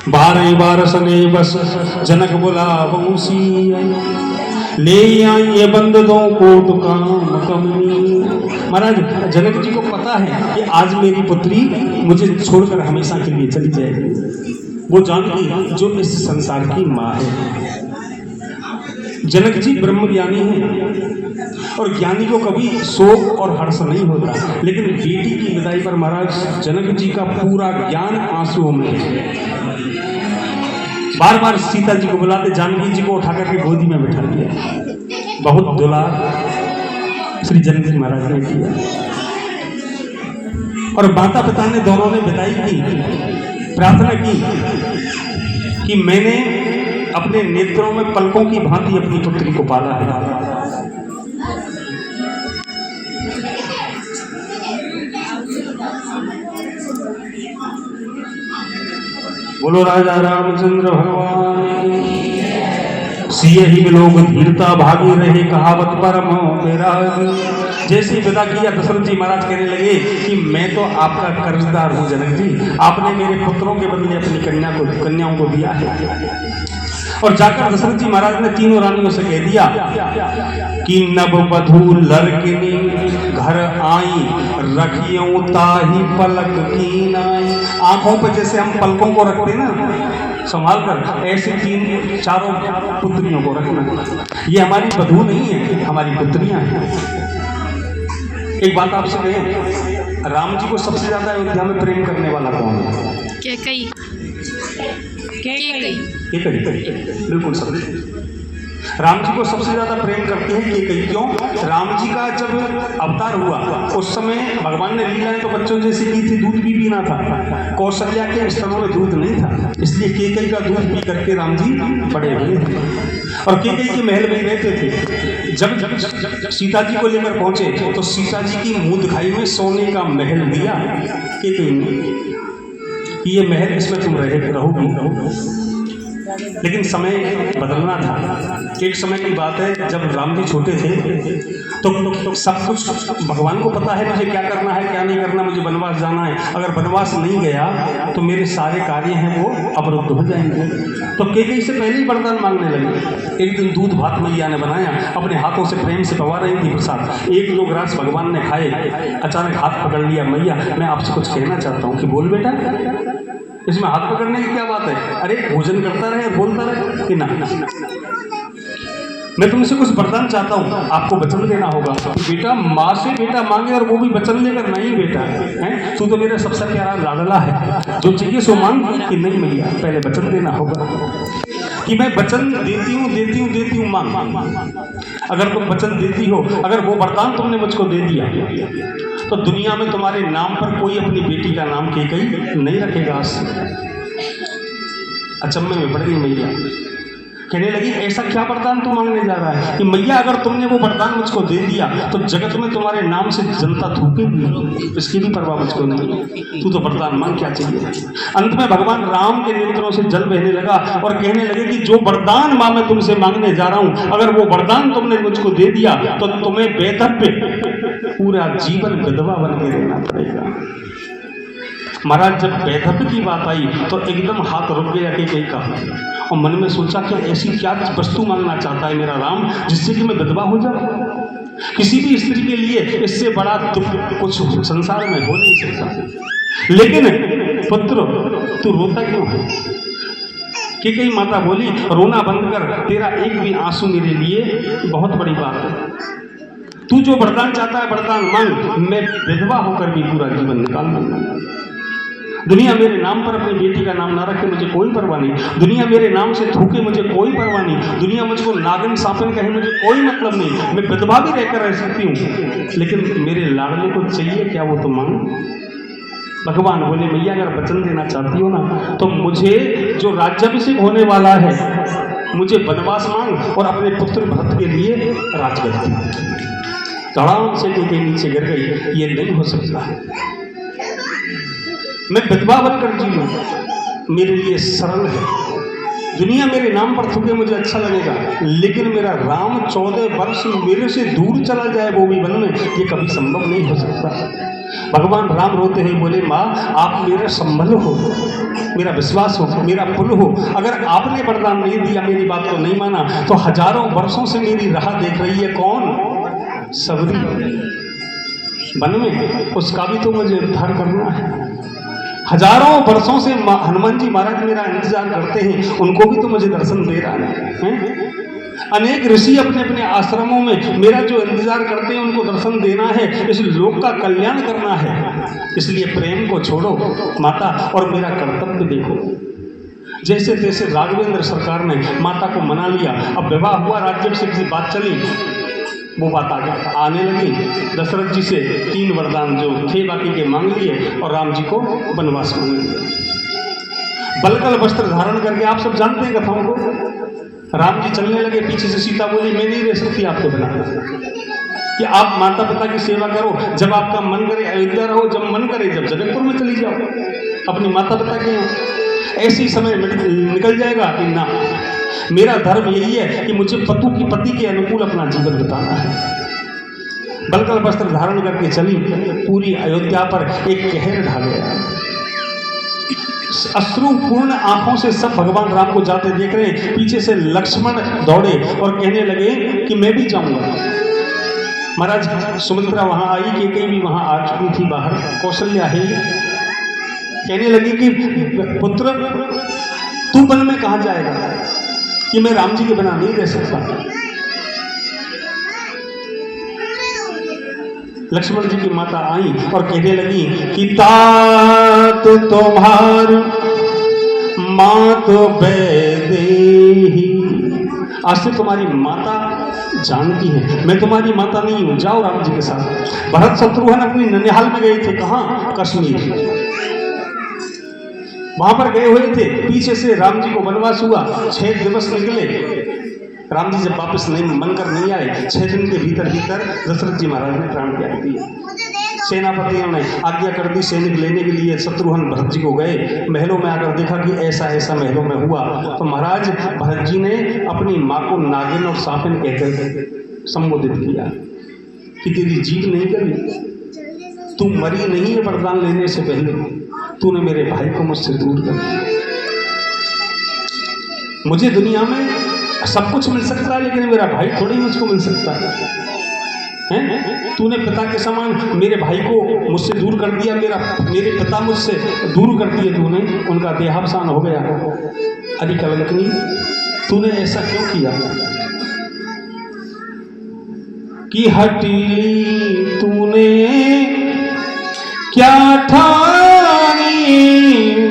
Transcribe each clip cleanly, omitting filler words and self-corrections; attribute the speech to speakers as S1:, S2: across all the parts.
S1: बारह बारस ने बस जनक बोला बंसी ले आई ये बंद दो कोट काम कमनी। महाराज जनक जी को पता है कि आज मेरी पुत्री मुझे छोड़कर हमेशा के लिए चली जाएगी। वो जानती जो इस संसार की माँ है। जनक जी ब्रह्म ज्ञानी है और ज्ञानी को कभी शोक और हर्ष नहीं होता, लेकिन बेटी की विदाई पर महाराज जनक जी का पूरा ज्ञान आंसुओं में है। बार बार सीता जी को बुलाते, जानकी जी को उठा करके गोदी में बैठा दिया। बहुत दुलार श्री जनक जी महाराज ने किया और माता पिता ने दोनों ने विदाई की, प्रार्थना की कि मैंने अपने नेत्रों में पलकों की भांति अपनी पुत्री को पाला है। बोलो राजा रामचंद्र भगवान सिय ही लोग धीरता भागी रहे कहावत परम मेरा। जैसे विदा किया दशरथ जी महाराज कहने लगे कि मैं तो आपका कर्जदार हूं जनक जी, आपने मेरे पुत्रों के बदले अपनी कन्याओं को दिया है। और जाकर दशरथ जी महाराज ने तीनों रानियों से कह दिया कि नव वधू लड़किनी घर आई रखियों ताही पलक की नाई। आंखों पर जैसे हम पलकों को रखते ना संभाल कर, ऐसे चारों पुत्रियों को रखना। ये हमारी वधू नहीं है, हमारी पुत्रियां हैं। एक बात आपसे कहें, राम जी को सबसे ज्यादा अयोध्या में प्रेम करने वाला कौन है?
S2: कैकई।
S1: बिल्कुल सब राम जी को सबसे ज्यादा प्रेम करते हैं कैकई। क्यों? राम जी का जब अवतार हुआ उस समय भगवान ने लीलाएं तो बच्चों जैसी की थी, दूध भी पीना था। कौशल्या के स्तनों में दूध नहीं था, इसलिए कैकई का दूध पी करके राम जी बड़े हुए थे और कैकई के महल में रहते थे। जब सीता जी को लेकर पहुंचे तो सीता जी की मुंह दिखाई में सोने का महल दिया कैकई ने, ये महल इसमें तुम रहोगी। लेकिन समय बदलना था। एक समय की बात है जब राम जी छोटे थे तो सब कुछ भगवान को पता है मुझे क्या करना है क्या नहीं करना, मुझे वनवास जाना है। अगर वनवास नहीं गया तो मेरे सारे कार्य हैं वो अवरुद्ध हो जाएंगे। तो कैकई से पहले ही वरदान मांगने लगे। एक दिन दूध भात मैया ने बनाया, अपने हाथों से प्रेम से पवा रही थी प्रसाद। एक दो ग्रास भगवान ने खाए, अचानक हाथ पकड़ लिया, मैया मैं आपसे कुछ कहना चाहता हूँ। कि बोल बेटा। इसमें हाथ पकड़ने की क्या बात है? अरे भोजन करता रहे बोलता रहे कि ना, मैं तुमसे कुछ वरदान चाहता हूँ, आपको वचन देना होगा। बेटा माँ से बेटा मांगे और वो भी वचन लेकर, नहीं बेटा है तू तो मेरा सबसे प्यारा लाडला है, जो चाहिए सो मांग। कि नहीं मैया पहले वचन देना होगा। कि मैं वचन देती हूँ मांग। अगर तुम वचन देती हो, अगर वो वरदान तुमने मुझको दे दिया तो दुनिया में तुम्हारे नाम पर कोई अपनी बेटी का नाम कैकई नहीं रखेगा। अचंभे में पड़ गई मैया, कहने लगी ऐसा क्या वरदान तू मांगने जा रहा है? कि मैया अगर तुमने वो वरदान मुझको दे दिया तो जगत में तुम्हारे नाम से जनता थूकेगी, इसकी भी परवाह मुझको नहीं। तू तो वरदान मांग, क्या चाहिए? अंत में भगवान राम के नेत्रों से जल बहने लगा और कहने लगे कि जो वरदान मां मैं तुमसे मांगने जा रहा हूं, अगर वो वरदान तुमने मुझको दे दिया तो तुम्हें बेधब्य पूरा जीवन विधवा बन के रहना पड़ेगा। महाराज जब वैधव्य की बात आई तो एकदम हाथ रुक गया कैकई का और मन में सोचा कि ऐसी क्या वस्तु मांगना चाहता है मेरा राम जिससे कि मैं विधवा हो जाऊं। किसी भी स्त्री के लिए इससे बड़ा दुख कुछ संसार में हो नहीं सकता। लेकिन पुत्र तू रोता क्यों है? कैकई माता बोली रोना बंद कर, तेरा एक भी आंसू मेरे लिए बहुत बड़ी बात है। तू जो वरदान चाहता है वरदान मांग, मैं विधवा होकर भी पूरा जीवन निकाल लूंगा। दुनिया मेरे नाम पर अपनी बेटी का नाम ना रखे मुझे कोई परवाह नहीं, दुनिया मेरे नाम से थूके मुझे कोई परवाह नहीं, दुनिया मुझको नागिन सापिन कहे मुझे कोई मतलब नहीं, मैं विधवा भी रहकर रह सकती हूँ, लेकिन मेरे लाडले को चाहिए क्या वो तो मांग। भगवान बोले मैया अगर वचन देना चाहती हो ना तो मुझे जो राज्याभिषेक होने वाला है मुझे वनवास मांग और अपने पुत्र भरत के लिए राजगद्दी। धड़ाम से कैकई नीचे गिर गई, ये नहीं हो सकता, मैं विधवा बनकर जी लूं मेरे लिए सरल है। दुनिया मेरे नाम पर थूके मुझे अच्छा लगेगा, लेकिन मेरा राम 14 वर्ष मेरे से दूर चला जाए वो भी वन में, ये कभी संभव नहीं हो सकता। भगवान राम रोते हुए बोले, माँ आप मेरा संबल हो, मेरा विश्वास हो, मेरा पुल हो। अगर आपने वरदान नहीं दिया, मेरी बात को नहीं माना, तो हजारों वर्षों से मेरी राह देख रही है कौन? सबरी वन में, उसका भी तो मुझे उद्धार करना है। हजारों वर्षों से हनुमान जी महाराज मेरा इंतजार करते हैं, उनको भी तो मुझे दर्शन दे रहा है। अनेक ऋषि अपने अपने आश्रमों में मेरा जो इंतजार करते हैं, उनको दर्शन देना है, इस लोक का कल्याण करना है। इसलिए प्रेम को छोड़ो माता और मेरा कर्तव्य देखो। जैसे तैसे राघवेंद्र सरकार ने माता को मना लिया। अब विवाह हुआ, राज्याभिषेक की बात चली, वो बात आने लगी। दशरथ जी से 3 वरदान जो थे बाकी के मांग लिए और राम जी को वनवास मांग लिया। बलकल वस्त्र धारण करके, आप सब जानते हैं कथाओं को, राम जी चलने लगे, पीछे से सीता बोली, मैं नहीं रह सकती आपके बिना, कि आप माता पिता की सेवा करो, जब आपका मन करे अयोध्या रहो, जब मन करे जब जनकपुर में चली जाओ अपनी माता पिता के यहाँ। ऐसी समय निकल जाएगा कि ना, मेरा धर्म यही है कि मुझे पति के अनुकूल अपना जीवन बिताना है। बलकल वस्त्र धारण करके चली, पूरी अयोध्या पर एक कहर ढा गया। अश्रुपूर्ण आंखों से सब भगवान राम को जाते देख रहे हैं। पीछे से लक्ष्मण दौड़े और कहने लगे कि मैं भी जाऊंगा। महाराज सुमित्रा वहां आई, केकई भी वहां आ चुकी थी बाहर, कौशल्या है। कहने लगी कि पुत्र तू वन में कहां जाएगा, कि मैं राम जी के बिना नहीं रह सकता। लक्ष्मण जी की माता आई और कहने लगी कि तात तुम्हार मात बैदेही, आज से तुम्हारी माता जानती है, मैं तुम्हारी माता नहीं हूं, जाओ राम जी के साथ। भरत शत्रुघ्न अपनी ननिहाल में गए थे, कहां? कश्मीर, वहां पर गए हुए थे। पीछे से राम जी को वनवास हुआ, 6 दिवस निकले। राम जी जब वापस नहीं मनकर नहीं आए, 6 दिन के भीतर भीतर दशरथ जी महाराज ने प्राण त्याग दिए। सेनापतियों ने आज्ञा कर दी सैनिक लेने के लिए। शत्रुघ्न भरत जी को गए, महलों में आकर देखा कि ऐसा ऐसा महलों में हुआ। तो महाराज भरत जी ने अपनी माँ को नागिन और सापिन कहकर संबोधित किया कि तेरी जीत नहीं करी, तू मरी नहीं है वरदान लेने से पहले, तूने मेरे भाई को मुझसे दूर कर दिया। मुझे दुनिया में सब कुछ मिल सकता है, लेकिन मेरा भाई थोड़ी मुझको मिल सकता है। तूने पिता के समान मेरे भाई को मुझसे दूर कर दिया, मेरे पिता मुझसे दूर कर दिए तूने, उनका देहावसान हो गया। अरे कलकनी, तूने ऐसा क्यों किया? कि हटीली तूने क्या ठानी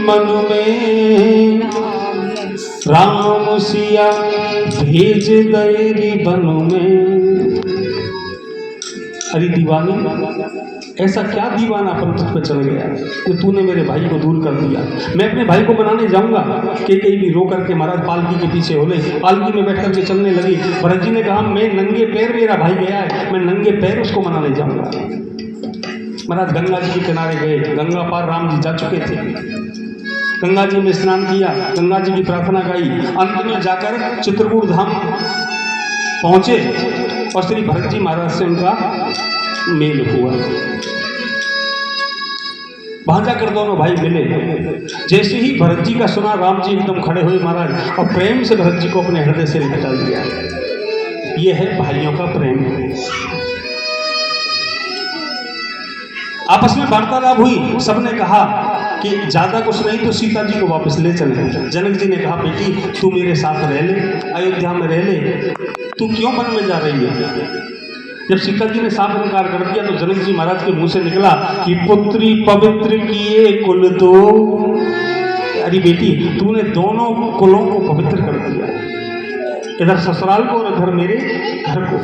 S1: मन में, राम सिया भेज दे बन में। अरे दीवानी, ऐसा क्या दीवानापन तुझ पे चल गया कि तूने मेरे भाई को दूर कर दिया? मैं अपने भाई को बनाने जाऊंगा कि कहीं भी रो करके महाराज पालकी के पीछे होले, पालकी में बैठ करके चलने लगी। भरत जी ने कहा मैं नंगे पैर, मेरा भाई गया है, मैं नंगे पैर उसको मनाने जाऊंगा। महाराज गंगा जी के किनारे गए, गंगा पार राम जी जा चुके थे। गंगा जी में स्नान किया, गंगा जी की प्रार्थना गाई, अंत में जाकर चित्रकूट धाम पहुंचे और श्री भरत जी महाराज से उनका मेल हुआ। वहां जाकर दोनों भाई मिले। जैसे ही भरत जी का सुना, राम जी एकदम खड़े हुए महाराज और प्रेम से भरत जी को अपने हृदय से निकाल दिया। यह है भाइयों का प्रेम। आपस में वार्तालाप हुई, सबने कहा कि ज्यादा कुछ नहीं तो सीता जी को वापस ले चले। जनक जी ने कहा बेटी तू मेरे साथ रह ले, अयोध्या में रह ले, तू क्यों वन में जा रही है? जब सीता जी ने साफ इनकार कर दिया तो जनक जी महाराज के मुंह से निकला कि पुत्री पवित्र किए कुल दो। अरे बेटी तूने दोनों कुलों को पवित्र कर दिया, इधर ससुराल को और इधर मेरे घर को।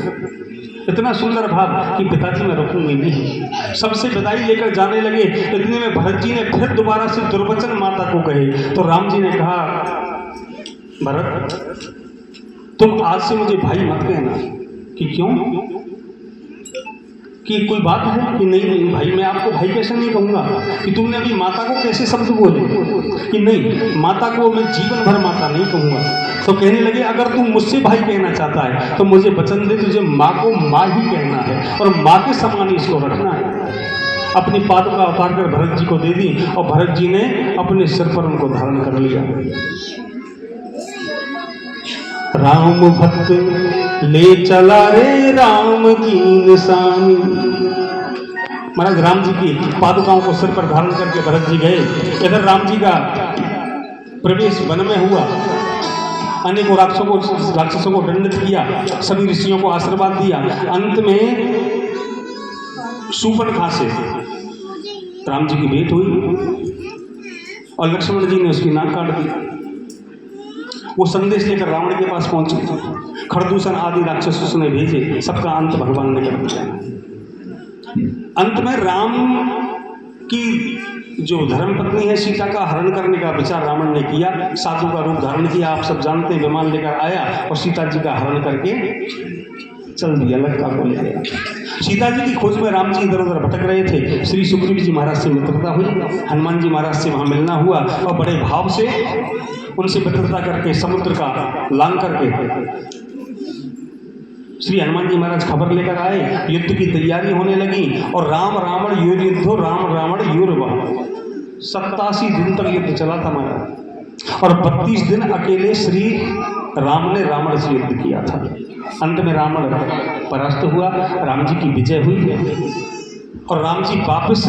S1: इतना सुंदर भाव कि पिताजी मैं रुकूंगी नहीं। सबसे विदाई लेकर जाने लगे। इतने में भरत जी ने फिर दोबारा से दुर्वचन माता को कहे तो राम जी ने कहा भरत तुम आज से मुझे भाई मत कहना। कि क्यों? कि कोई बात है? कि नहीं नहीं भाई, मैं आपको भाई कैसे नहीं कहूँगा। कि तुमने अभी माता को कैसे शब्द बोले? कि नहीं, माता को मैं जीवन भर माता नहीं कहूँगा। तो कहने लगे अगर तुम मुझसे भाई कहना चाहता है तो मुझे वचन दे, तुझे माँ को माँ ही कहना है और माँ के समान ही इसको रखना है। अपनी पादुका उतार कर भरत जी को दे दी और भरत जी ने अपने सिर पर उनको धारण कर लिया। राम भक्त ले चला रे राम की निशानी। महाराज राम जी की पादुकाओं को सिर पर धारण करके भरत जी गए। इधर राम जी का प्रवेश वन में हुआ, अनेकों राक्षसों को दंडित किया, सभी ऋषियों को आशीर्वाद दिया। अंत में शूर्पणखा से राम जी की भेंट हुई और लक्ष्मण जी ने उसकी नाक काट दी। वो संदेश लेकर रावण के पास पहुंचे, खरदूषण आदि राक्षसों ने भेजे, सबका अंत भगवान ने कर दिया। अंत में राम की जो धर्मपत्नी है सीता का हरण करने का विचार रावण ने किया, साधु का रूप धारण किया, आप सब जानते हैं, विमान लेकर आया और सीता जी का हरण करके चल दिया, लंका को ले गया। सीता जी की खोज में राम जी इधर उधर भटक रहे थे। श्री सुग्रीव जी महाराज से मित्रता हुई, हनुमान जी महाराज से वहां मिलना हुआ और बड़े भाव से उनसे मित्रता करके समुद्र का लांग करके श्री हनुमान जी महाराज खबर लेकर आए। युद्ध की तैयारी होने लगी और राम रावण योर युद्धो राम रावण योर वह 87 दिन तक युद्ध चला था महाराज, और 32 दिन अकेले श्री राम ने रावण से युद्ध किया था। अंत में रावण परास्त हुआ, राम जी की विजय हुई और राम जी वापस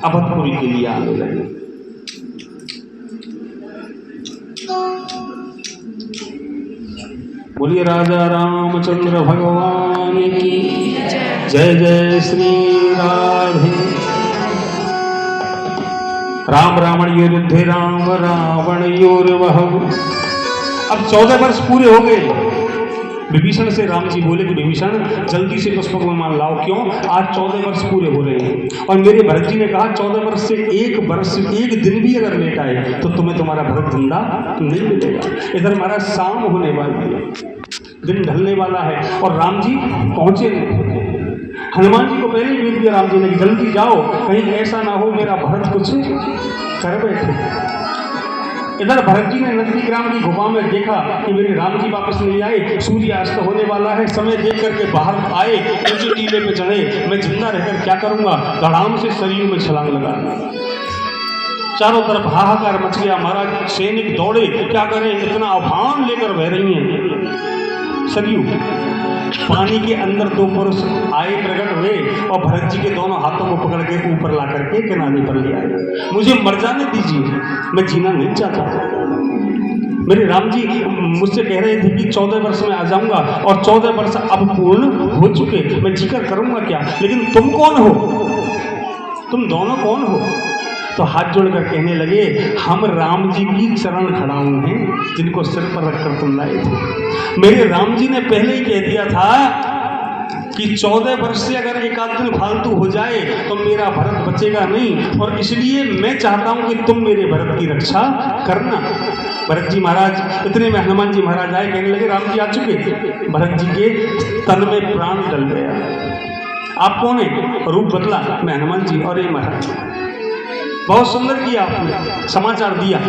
S1: अवधपुरी के लिए आने लगे। बोलिए राजा रामचंद्र भगवान की जय। जय श्री राधे। राम रावण योर युद्धे राम रावण योर वह। अब 14 वर्ष पूरे हो गए। विभीषण से राम जी बोले कि विभीषण जल्दी से पुष्पक विमान लाओ। क्यों? आज 14 वर्ष पूरे हो रहे हैं और मेरे भरत जी ने कहा 14 वर्ष से एक दिन भी अगर लेट आए तो तुम्हें तुम्हारा भरत धंधा नहीं मिलेगा। इधर हमारा शाम होने वाली है, दिन ढलने वाला है और राम जी पहुंचे नहीं। हनुमान जी को पहले ही भेज दिया राम जी ने कि जल्दी जाओ, कहीं ऐसा ना हो मेरा भरत कुछ कर बैठे। इधर भरत जी ने नंदी ग्राम की गुफा में देखा कि मेरे राम जी वापस नहीं आए, सूर्यास्त होने वाला है। समय देख करके बाहर आए, ऊंचे टीले पे चढ़े। मैं जिंदा रहकर क्या करूंगा? धड़ाम से सरयू में छलांग लगा। चारों तरफ हाहाकार मच गया। महाराज सैनिक दौड़े, क्या करें, इतना अफान लेकर बह रही हैं सरयू। पानी के अंदर 2 पुरुष आए, प्रकट हुए और भरत जी के दोनों हाथों को पकड़ के ऊपर ला करके किनारे पर ले आए। मुझे मर जाने दीजिए, मैं जीना नहीं चाहता। मेरे राम जी मुझसे कह रहे थे कि 14 वर्ष में आ जाऊंगा और 14 वर्ष अब पूर्ण हो चुके, मैं जीकर करूंगा क्या? लेकिन तुम कौन हो? तुम दोनों कौन हो? तो हाथ जोड़कर कहने लगे, हम राम जी की चरण खड़ाऊ हैं जिनको सिर पर रखकर तुम लाए थे। मेरे राम जी ने पहले ही कह दिया था कि 14 वर्ष से अगर एक आध दिन फालतू हो जाए तो मेरा भरत बचेगा नहीं, और इसलिए मैं चाहता हूं कि तुम मेरे भरत की रक्षा करना। भरत जी महाराज, इतने में हनुमान जी महाराज आए, कहने लगे राम जी आ चुके। भरत जी के तन में प्राण डल गया। आप कौन है? रूप बदला, मैं हनुमान जी। और ये महाराज बहुत सुंदर किया आपने, समाचार दिया।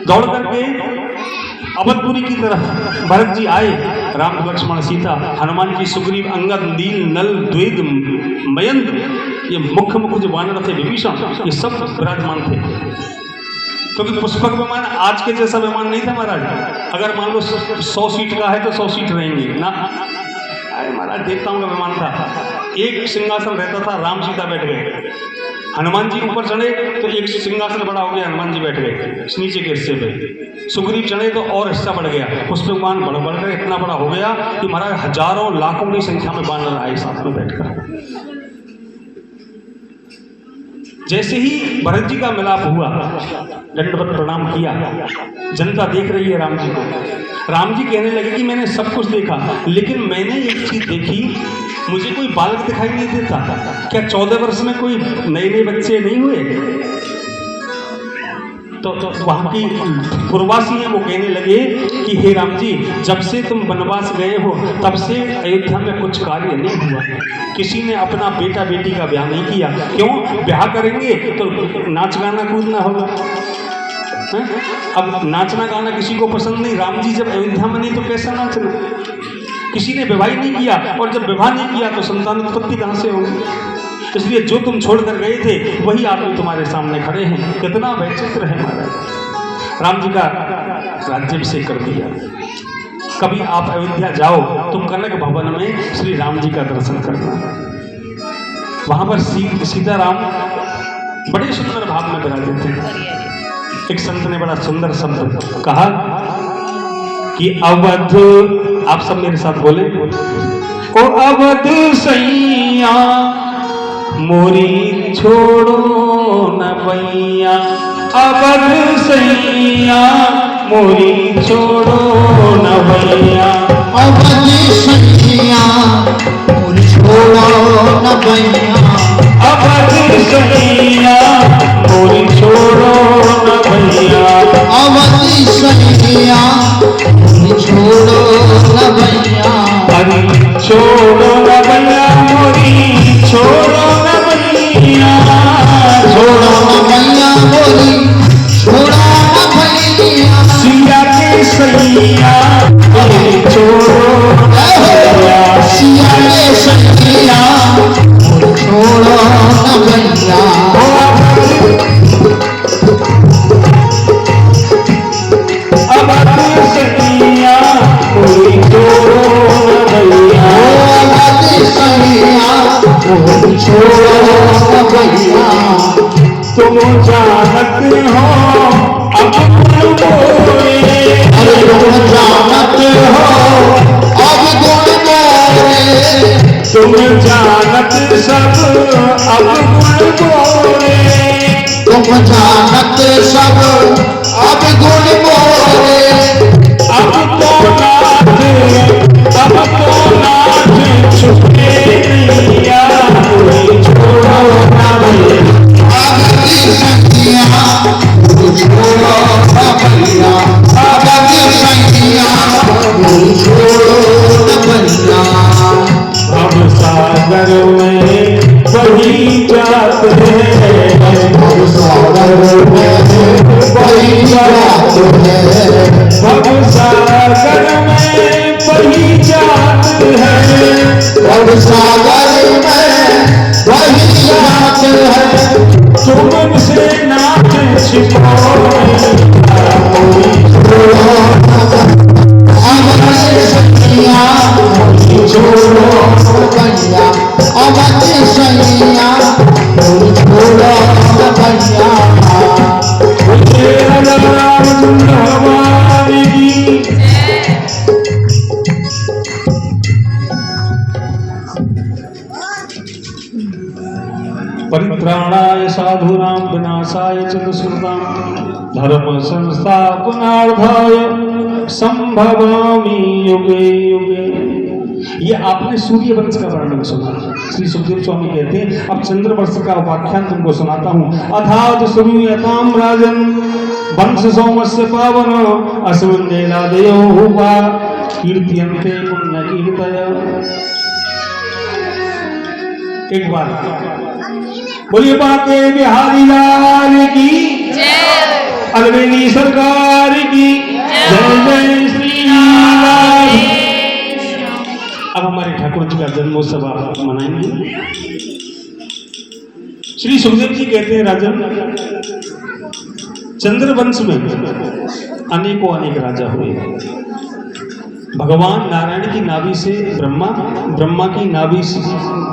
S1: दौड़ करके अवधपुरी की तरफ भरत जी आए। राम लक्ष्मण सीता, हनुमान जी, सुग्रीव, अंगद, नील, नल, द्वैत, मयंत्र, ये मुख्य जो वानर थे, विभीषण, ये सब विराजमान थे। क्योंकि पुष्पक विमान आज के जैसा विमान नहीं था महाराज। अगर मान लो 100 सीट का है तो 100 सीट रहेंगी ना। अरे महाराज देवताओं का विमान था। एक सिंहासन रहता था, राम सीता बैठ गए। हनुमान जी ऊपर चढ़े तो एक सिंहासन बड़ा हो गया, हनुमान जी बैठ गए नीचे के हिस्से पे। सुग्रीव चढ़े तो और हिस्सा बढ़ गया, पुष्पक विमान बढ़ कर इतना बड़ा हो गया कि महाराज हजारों लाखों की संख्या में वानर आए साथ में बैठकर। जैसे ही भरत जी का मिलाप हुआ, दंडवत प्रणाम किया। जनता देख रही है राम जी को। राम जी कहने लगे कि मैंने सब कुछ देखा, लेकिन मैंने एक चीज देखी, मुझे कोई बालक दिखाई नहीं देता। क्या 14 वर्ष में कोई नए बच्चे नहीं हुए? तो वहां की पूर्ववासी हैं, वो कहने लगे कि हे राम जी, जब से तुम वनवास गए हो तब से अयोध्या में कुछ कार्य नहीं हुआ। किसी ने अपना बेटा बेटी का ब्याह नहीं किया। क्यों? ब्याह करेंगे तो नाच गाना कूदना होगा। अब नाचना गाना किसी को पसंद नहीं। राम जी जब अयोध्या में नहीं तो कैसा नाचना? किसी ने विवाह नहीं किया, और जब विवाह नहीं किया तो संतान उत्पत्ति कहां से होगी? इसलिए जो तुम छोड़कर गए थे वही आदमी तुम्हारे सामने खड़े हैं। कितना वैचित्र है महाराज। राम जी का राज्याभिषेक कर दिया। कभी आप अयोध्या जाओ तो कनक भवन में श्री राम जी का दर्शन करना। वहां पर सीताराम बड़े सुंदर भाव में विराजित थे। एक संत ने बड़ा सुंदर शब्द कहा कि अवध, आप सब मेरे साथ बोले, ओ अवध सैया मोरी छोड़ो न भैया, अवध सैया मोरी छोड़ो न भैया,
S2: अवध सैया मोरी छोड़ो न भैया,
S1: अवध सैया मोरी छोड़ो न भैया,
S2: अवध सैया मोरी छोड़ो न भैया,
S1: अरे छोड़ो न भैया मोरी छोड़ो न भैया,
S2: छोड़ो न भैया मोरी छोड़ो न भैया,
S1: सिया के सैया मोरी छोड़ो न भैया,
S2: सिया के सैया मोरी छोड़ो न भैया,
S1: अवध सैया मोरी छोड़ो न भैया,
S2: अवध सैया मोरी छोड़ो न भैया,
S1: तुम जानत हो अब गुण मोरे,
S2: अरे तुम जानत हो अब गुण मोरे,
S1: तुम जानत सब अब गुण मोरे,
S2: तुम जानत सब अब गुण मोरे,
S1: अब तो नाथ छुपे नैया मोरी छोड़ो ना भैया,
S2: अवध सैया मोरी छोड़ो न भैया, अवध सैया मोरी छोड़ो न भैया,
S1: अब सागर में बही जात है,
S2: अब सागर में बही जात है,
S1: अब सागर में बही जात है,
S2: अब सागर में बही जात है,
S1: तुमसे नाच छिपाओ
S2: अवध सैया मोरी छोड़ो न भैया, अवध सैया मोरी छोड़ो न भैया,
S1: रामचंद्र हमारी की। परित्राणाय साधूनां विनाशाय च दुष्कृतां धर्म संस्थापनार्थाय संभवामि युगे युगे। ये आपने सूर्य वंश का वर्णन सुना। श्री सुखदेव स्वामी कहते हैं अब चंद्रवर्ष का उपाख्यान तुमको सुनाता हूँ। अथात सूर्यताम राजन वंश सोमस्य पावन अस्मिन् देलादयो हुआ कीर्त्यन्ते पुण्य कीर्तय। एक बार बोलिए बाके बिहारी लाल की जय, अलवेली सरकार की जय, जय श्री राम। अब हमारे ठाकुर जी का जन्मोत्सव आप मनाएंगे। श्री सुखदेव जी कहते हैं राजन, चंद्रवंश में अनेकों अनेक राजा हुए। भगवान नारायण की नाभि से ब्रह्मा, ब्रह्मा की नाभि से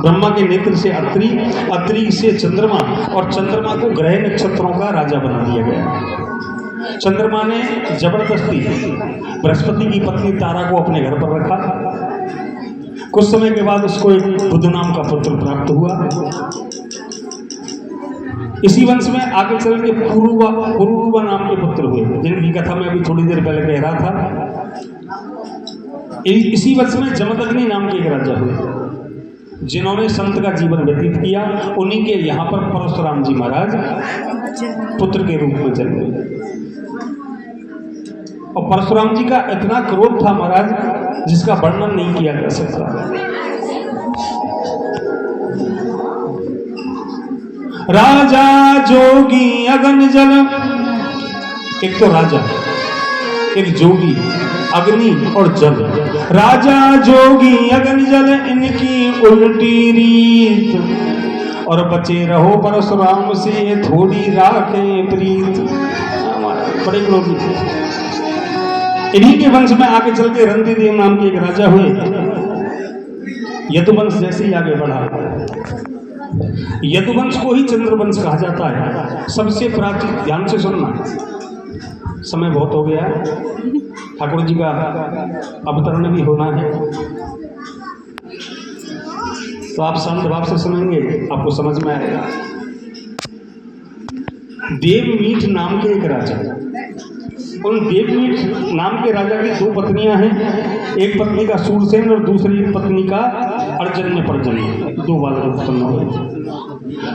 S1: ब्रह्मा के नेत्र से अत्रि, अत्रि से चंद्रमा, और चंद्रमा को ग्रह नक्षत्रों का राजा बना दिया गया। चंद्रमा ने जबरदस्ती बृहस्पति की पत्नी तारा को अपने घर पर रखा। कुछ समय के बाद उसको एक बुध नाम का पुत्र प्राप्त हुआ। इसी वंश में आगे चल के पुरुवा नाम के पुत्र हुए, जिनकी कथा मैं अभी थोड़ी देर पहले कह रहा था। इसी वंश में जमदग्नि नाम के एक राजा हुए, जिन्होंने संत का जीवन व्यतीत किया। उन्हीं के यहाँ पर परशुराम जी महाराज पुत्र के रूप में जन्मे। और परशुराम जी का इतना क्रोध था महाराज, जिसका वर्णन नहीं किया जा सकता। राजा जोगी अगन जल, एक तो राजा, एक जोगी, अग्नि और जल। राजा जोगी अग्नि जल, इनकी उल्टी रीत और बचे रहो परशुराम से थोड़ी राखे प्रीत। बड़े क्रोधी थे। इन्हीं के वंश में आगे चल के रंतिदेव नाम के एक राजा हुए। यदुवंश जैसे ही आगे बढ़ा, यदुवंश को ही चंद्रवंश कहा जाता है। सबसे प्राचीन, ध्यान से सुनना, समय बहुत हो गया, ठाकुर जी का अवतरण भी होना है, तो आप शांत भाव से सुनेंगे, आपको समझ में आएगा। देवमीठ नाम के एक राजा, उन देवमीठ नाम के राजा की दो पत्नियां हैं। एक पत्नी का सूरसेन और दूसरी पत्नी का अर्जन्य पर्जन्य, दो बालक उत्पन्न हुए।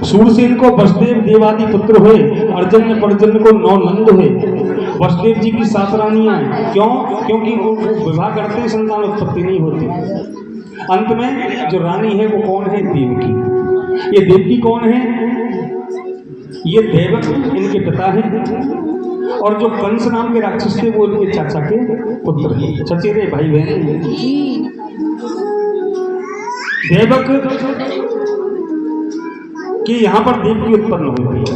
S1: सूरसेन को वसुदेव देवादि पुत्र हुए, अर्जन्य पर्जन्य को 9 नंद हुए। वसुदेव जी की 7 रानियां हैं। क्यों? क्योंकि वो विवाह करते हैं, संतान उत्पत्ति नहीं होती। अंत में जो रानी है वो कौन है? देवकी। ये देवकी कौन है? ये देवक इनके पिता हैं, और जो कंस नाम के राक्षस थे वो इनके चाचा के पुत्र हैं, चचेरे भाई बहन। देवक कि यहाँ पर देवकी उत्पन्न हुई थी।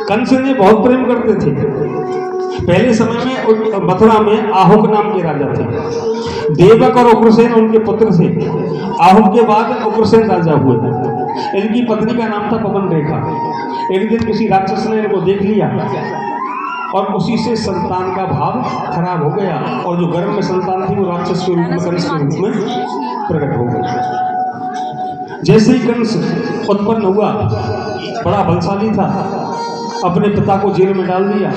S1: कंस ने बहुत प्रेम करते थे। पहले समय में मथुरा में आहुक नाम के राजा थे। देवक और उग्रसेन उनके पुत्र थे। आहुक के बाद उग्रसेन राजा हुए। इनकी पत्नी का नाम था पवन रेखा। एक दिन किसी राक्षस ने इनको देख लिया और उसी से संतान का भाव खराब हो गया, और जो गर्भ में संतान थी वो राक्षस के रूप में, कंस के रूप में प्रकट हो गई। जैसे ही कंस उत्पन्न हुआ, बड़ा बलशाली था, अपने पिता को जेल में डाल दिया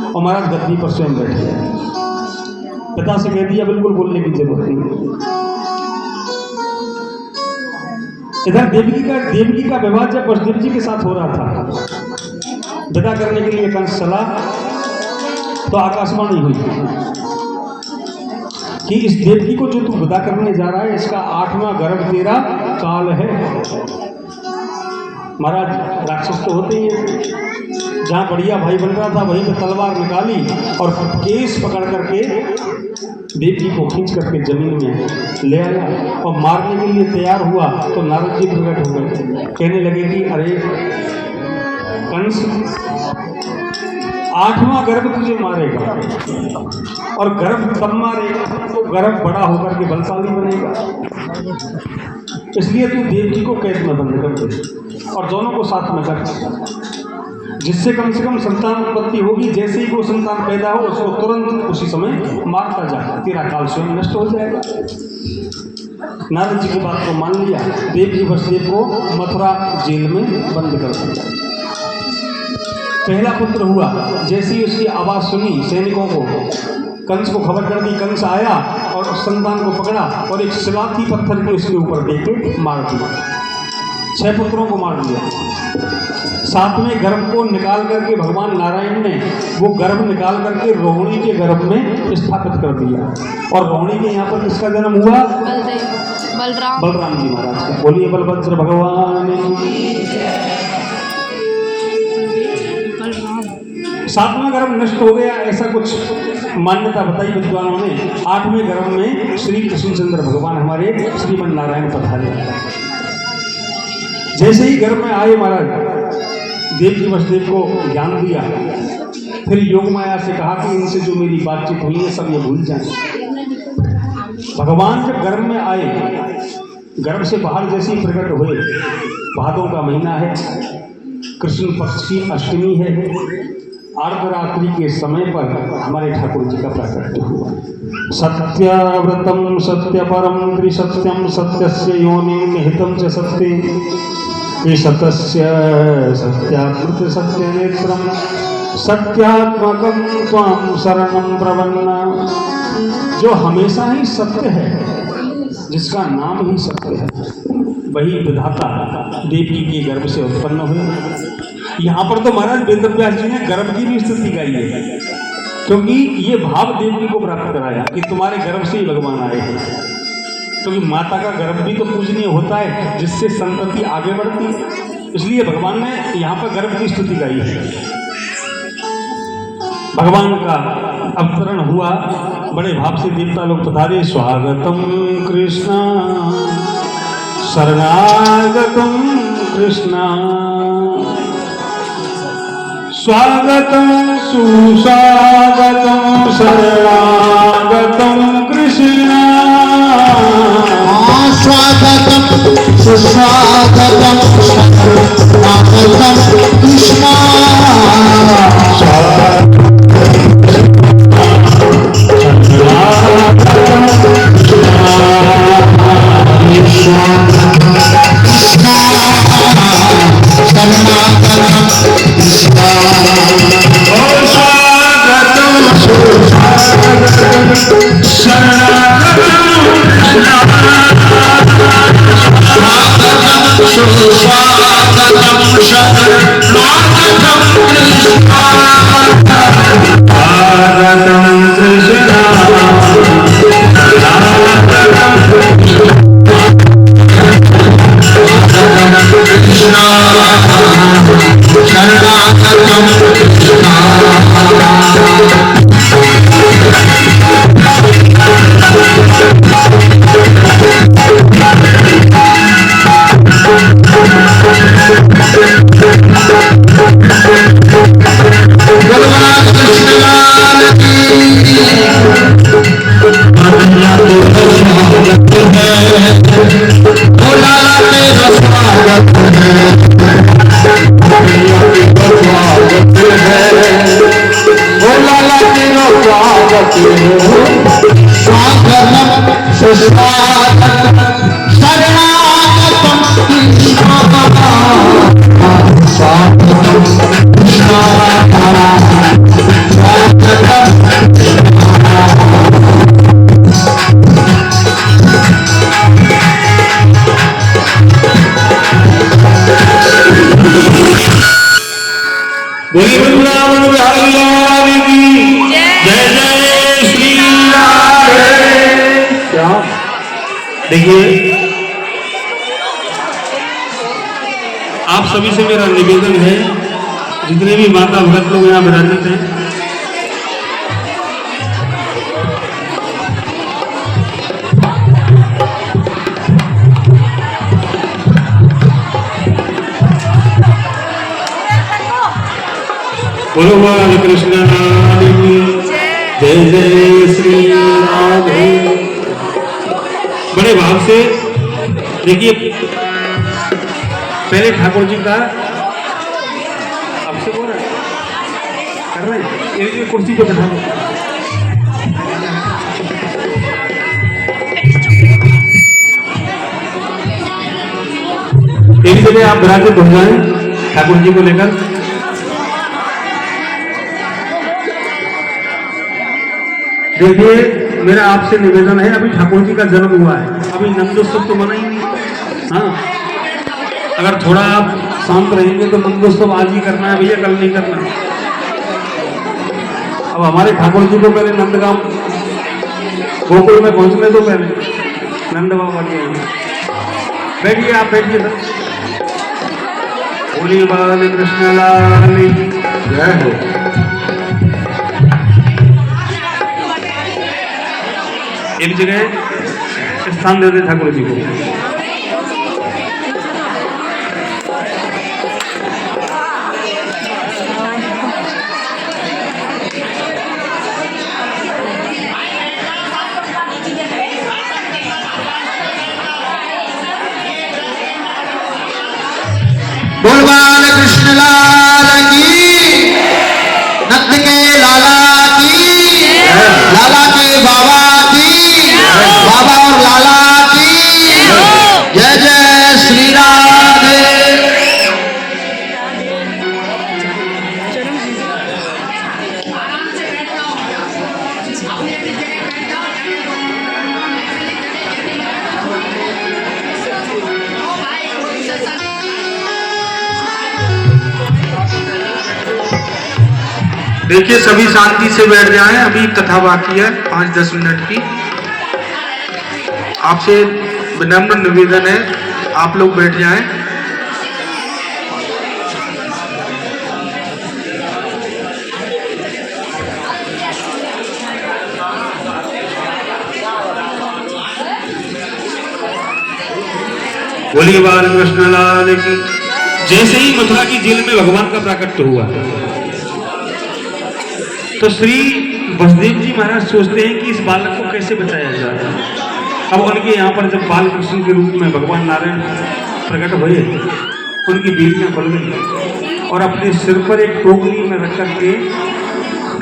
S1: और महाराज गद्दी पर स्वयं बैठ गया। पिता से कह दिया बिल्कुल बोलने की जरूरत नहीं। इधर देवकी का विवाह जब वसुदेव जी के साथ हो रहा था, विदा करने के लिए कंस चला तो आकाशवाणी हुई कि इस देवकी को जो तू विदा करने जा रहा है, इसका 8वां गर्भ तेरा काल है। महाराज राक्षस तो होते ही है, जहाँ बढ़िया भाई बन रहा था वहीं पे तलवार निकाली और केस पकड़ करके देवकी को खींच करके जमीन में ले आया और मारने के लिए तैयार हुआ तो नारद जी प्रकट हो गए। कहने लगे कि अरे कंस, 8वां गर्भ तुझे मारेगा, और गर्भ तब मारेगा तो गर्भ बड़ा होकर के बलशाली बनेगा, इसलिए तू देवकी को कैद में बंद कर दे और दोनों को साथ में कर, जिससे कम से कम संतान उत्पत्ति होगी। जैसे ही वो संतान पैदा हो उसको तुरंत उसी समय मारता जा, तेरा काल स्वयं नष्ट हो जाएगा। नारद जी की बात को मान लिया। देव जी वसुदेव को मथुरा जेल में बंद कर दिया। पहला पुत्र हुआ। जैसे ही उसकी आवाज़ सुनी सैनिकों को, कंस को खबर कर दी। कंस आया और उस संतान को पकड़ा और एक सिलाती पत्थर के उसके ऊपर दे के मार दिया। 6 पुत्रों को मार दिया। 7वें गर्भ को निकाल करके भगवान नारायण ने वो गर्भ निकाल करके रोहिणी के गर्भ में स्थापित कर दिया। और रोहिणी के यहाँ पर किसका जन्म हुआ? बलराम जी महाराज का। बोलिए बलभद्र भगवान। 7वां गर्भ नष्ट हो गया, ऐसा कुछ मान्यता बताई विद्वानों ने। 8वें गर्भ में श्री कृष्णचंद्र भगवान हमारे श्रीमन नारायण पधारे। जैसे ही गर्भ में आए महाराज, देव जी वसुदेव को ज्ञान दिया। फिर योग माया से कहा कि इनसे जो मेरी बातचीत हुई है सब ये भूल जाए। भगवान जब गर्भ में आए, गर्भ से बाहर जैसे ही प्रकट हुए, भादों का महीना है, कृष्ण पक्ष की अष्टमी है, अर्धरात्रि के समय पर हमारे ठाकुर जी का प्राकट्य हुआ। सत्याव्रतम सत्यपरम त्रिसत्यम सत्यस्य योनि निहितम च सत्ये सतस्य सत्यात्मक सत्यनेत्रम सत्यात्मकम त्वां शरणं प्रपन्ना। जो हमेशा ही सत्य है, जिसका नाम ही सत्य है, वही विधाता देवकी के गर्भ से उत्पन्न हुए। यहाँ पर तो महाराज वेदव्यास जी ने गर्भ की भी स्थिति गाई है, क्योंकि ये भाव देवकी को प्राप्त कराया कि तुम्हारे गर्भ से ही भगवान आए हैं। क्योंकि माता का गर्भ भी तो पूजनीय होता है, जिससे संतति आगे बढ़ती है। इसलिए भगवान ने यहाँ पर गर्भ की स्तुति गाई है। भगवान का अवतरण हुआ, बड़े भाव से देवता लोग पधारे। स्वागतम कृष्ण शरणागतम कृष्ण स्वागतम सुस्वागतम शरणागतम कृष्ण
S2: स्वागतम सुस्वागतम शरणागतम कृष्ण
S1: बोले वृंदावन बिहारी लाल की जय जय श्री राधे। क्या देखिए, आप सभी से मेरा निवेदन है, जितने भी माता भगत लोग यहाँ विराजित हैं, बोलो बाल कृष्ण लाल की जय जय श्री राधे। बड़े भाव से देखिए, पहले ठाकुर जी का आपसे बोल रहे कर रहे हैं, ये कुर्सी पे बैठा दो। एक जगह आप विराजित हो जाए ठाकुर जी को लेकर। देखिए, मेरा आपसे निवेदन है, अभी ठाकुर जी का जन्म हुआ है, अभी नंदोत्सव तो मना ही नहीं। हाँ, अगर थोड़ा आप शांत रहेंगे तो नंदोत्सव आज ही करना है भैया, कल नहीं करना। अब हमारे ठाकुर जी को पहले नंदगांव गोकुल में पहुंचने दो, पहले नंद बाबा के यहाँ बैठिए, आप बैठिए सर। बोली बाल कृष्ण लाल की जय हो। एक जगह स्थान देते ठाकुर जी को।
S2: बोल बाल कृष्ण लाल की, नंद के लाला की, लाला के बाबा की, बाबा और लाला की जय जय श्री राधे।
S3: देखिए, सभी शांति से बैठ जाएं, अभी कथा बाकी है 5-10 मिनट की। आपसे विनम्र निवेदन है, आप लोग बैठ जाएं। बोलिए बाल कृष्ण लाल की।
S1: जैसे ही मथुरा की जेल में भगवान का प्राकट्य हुआ तो श्री वसुदेव जी महाराज सोचते हैं कि इस बालक को कैसे बचाया जाए। अब उनके यहाँ पर जब बाल कृष्ण के रूप में भगवान नारायण प्रकट हुए, उनकी बीवियां बढ़ गई और अपने सिर पर एक टोकरी में रख करके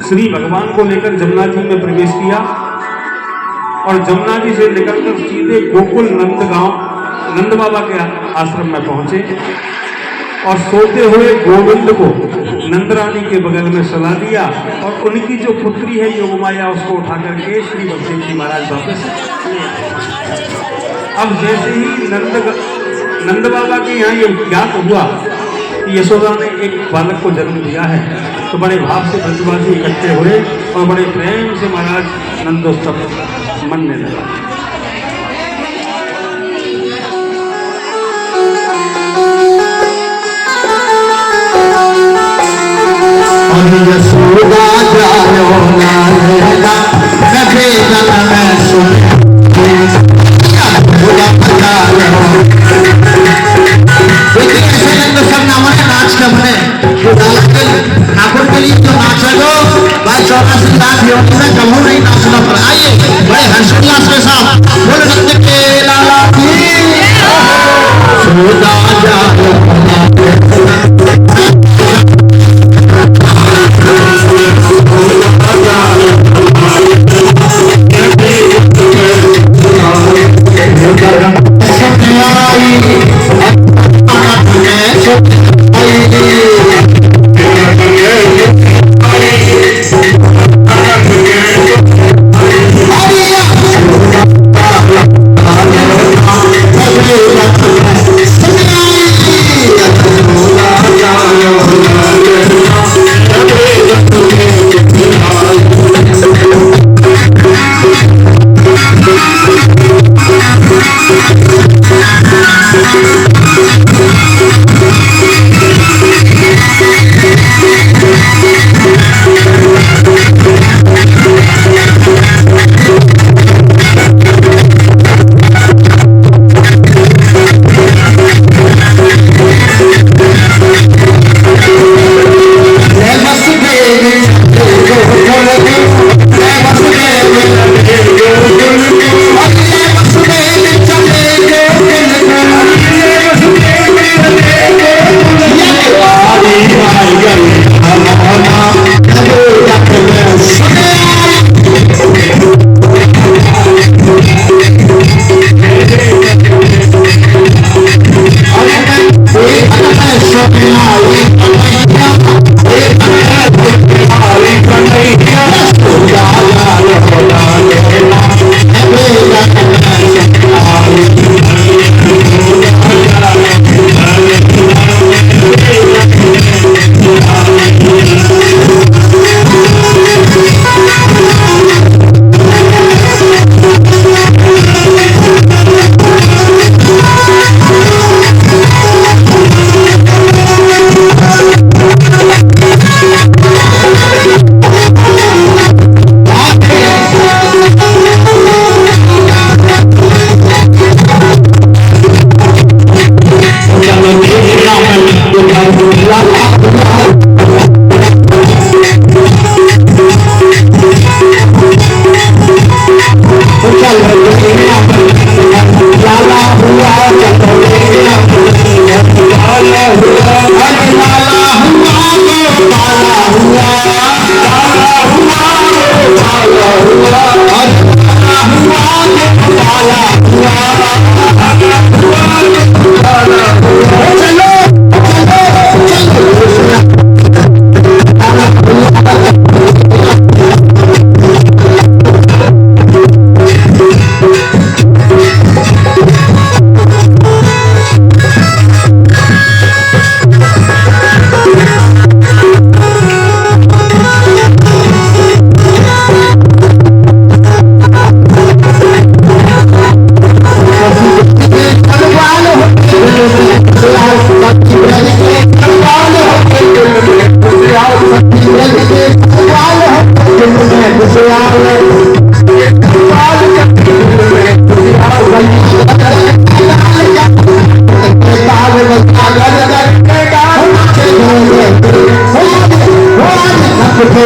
S1: श्री भगवान को लेकर जमुना जी में प्रवेश किया और जमुना जी से निकलकर सीधे गोकुल नंद गांव नंद बाबा के आश्रम में पहुंचे और सोते हुए गोविंद को नंदरानी के बगल में सुला दिया और उनकी जो पुत्री है योगमाया उसको उठा करके श्री वसुदेव जी महाराज वापस ले आए। अब जैसे ही नंद बाबा के यहाँ ये ज्ञात हुआ कि यशोदा ने एक बालक को जन्म दिया है तो बड़े भाव से ब्रजवासी इकट्ठे हुए और बड़े प्रेम से महाराज नंदोत्सव मनने लगा।
S2: यशोदा जायो लाला नभे जन में सुन सब नाम है नाच के बने ठाकुर के लिए जो नाच है वो भाई 84 लाख योगी में कमू नहीं नाचना पड़ा। आइए बड़े हर्षोल्लास के साथ बोल नंद के लाला की यशोदा जायो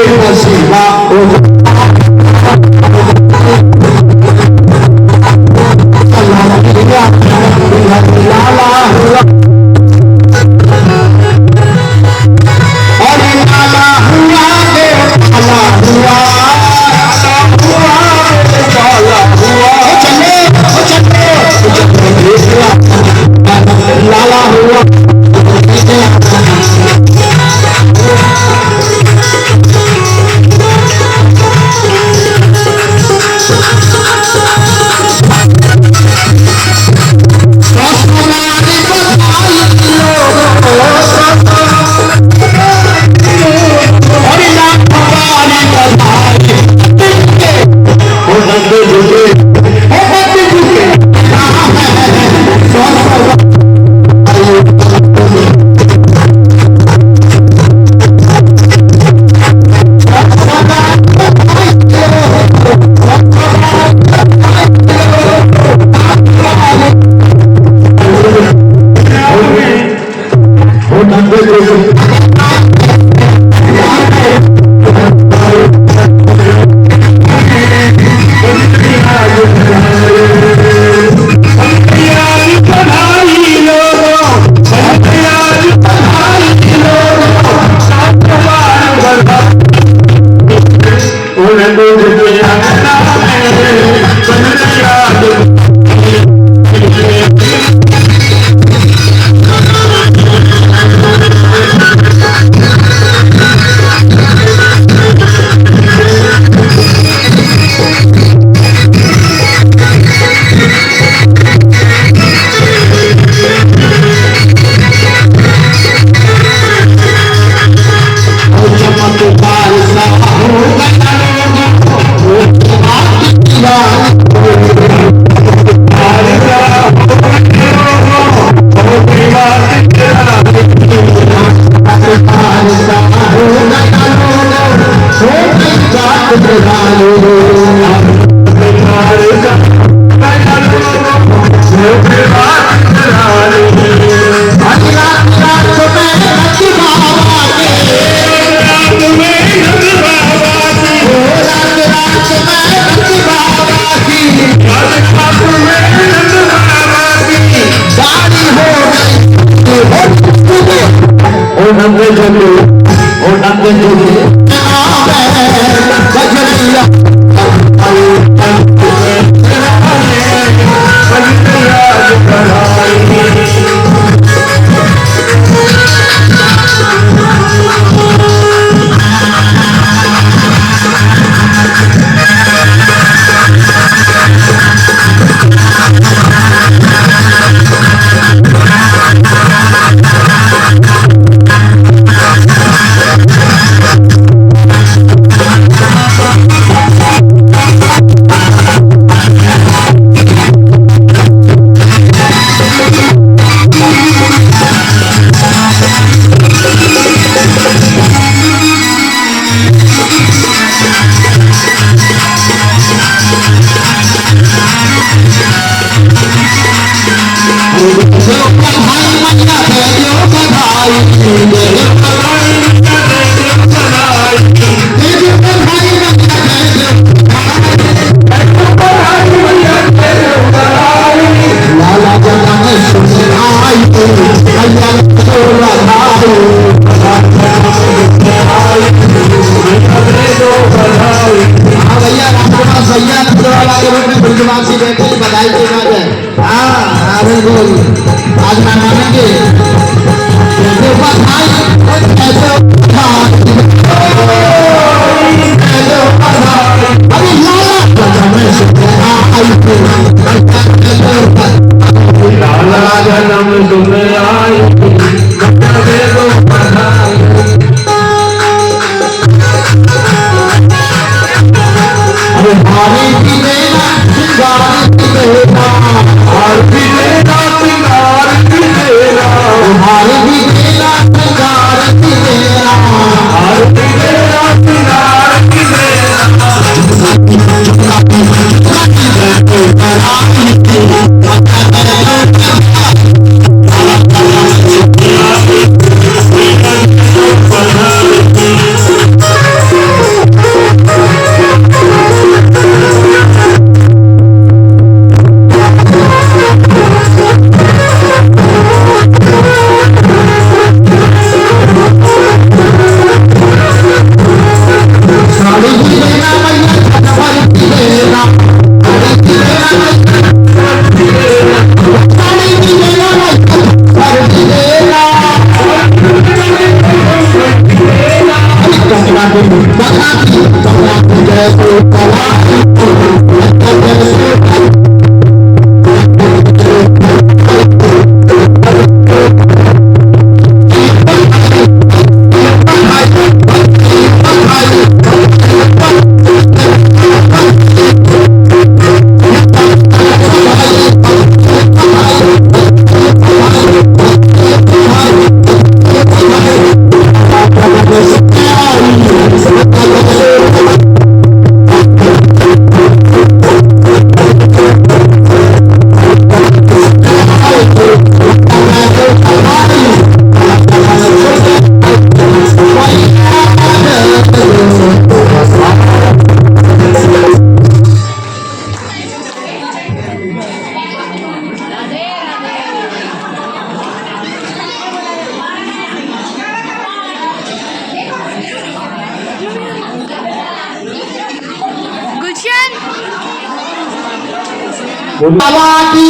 S2: नसीबा बधाई की बात है। हाँ बिल्कुल आज मानेंगे और बाकी बाकी जैसे
S4: गुलशन
S2: बाबा की